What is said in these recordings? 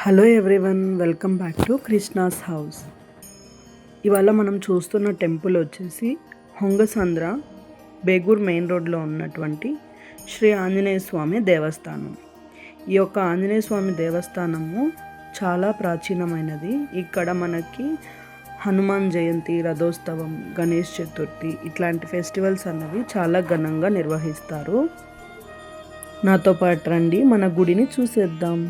Hello everyone, welcome back to Krishna's house. ఇవాళ మనం చూస్తున్న టెంపుల్ వచ్చేసి హొంగసంద్ర బేగూర్ మెయిన్ రోడ్లో ఉన్నటువంటి శ్రీ ఆంజనేయ స్వామి దేవస్థానం. ఈ యొక్క ఆంజనేయ స్వామి దేవస్థానము చాలా ప్రాచీనమైనది. ఇక్కడ మనకి హనుమాన్ జయంతి, రథోత్సవం, గణేష్ చతుర్థి ఇట్లాంటి ఫెస్టివల్స్ అన్నవి చాలా ఘనంగా నిర్వహిస్తారు. నాతో పాటు రండి, మన గుడిని చూసేద్దాం.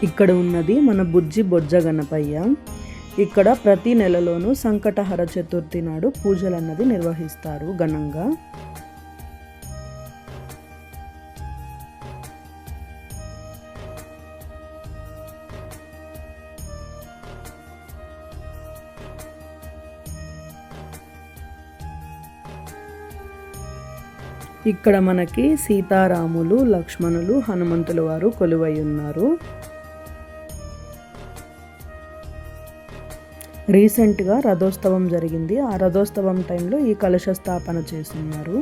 ఇక్కడ ఉన్నది మన బుజ్జి బొజ్జ గణపయ్య. ఇక్కడ ప్రతి నెలలోనూ సంకటహర చతుర్థి నాడు పూజలు అన్నది నిర్వహిస్తారు ఘనంగా. ఇక్కడ మనకి సీతారాములు, లక్ష్మణులు, హనుమంతుల వారు కొలువై ఉన్నారు. రీసెంట్గా రథోత్సవం జరిగింది. ఆ రథోత్సవం టైంలో ఈ కలశ స్థాపన చేస్తున్నారు.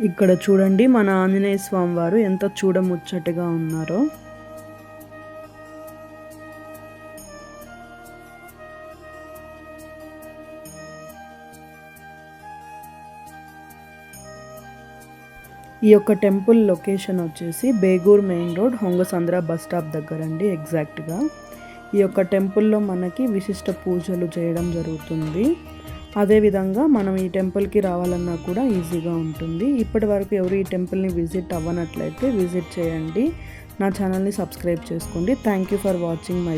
ఇక్కడ చూడండి, మన ఆంజనేయ స్వామి వారు ఎంత చూడముచ్చటగా ఉన్నారో. ఈ యొక్క టెంపుల్ లొకేషన్ వచ్చేసి Begur main road, Hongasandra bus stop దగ్గర అండి ఎగ్జాక్ట్గా. ఈ యొక్క టెంపుల్లో మనకి విశిష్ట పూజలు చేయడం జరుగుతుంది. అదేవిధంగా మనం ఈ టెంపుల్కి రావాలన్నా కూడా ఈజీగా ఉంటుంది. ఇప్పటి వరకు ఎవరు ఈ టెంపుల్ని విజిట్ అవ్వనట్లయితే విజిట్ చేయండి. నా ఛానల్ని సబ్స్క్రైబ్ చేసుకోండి. Thank you for watching my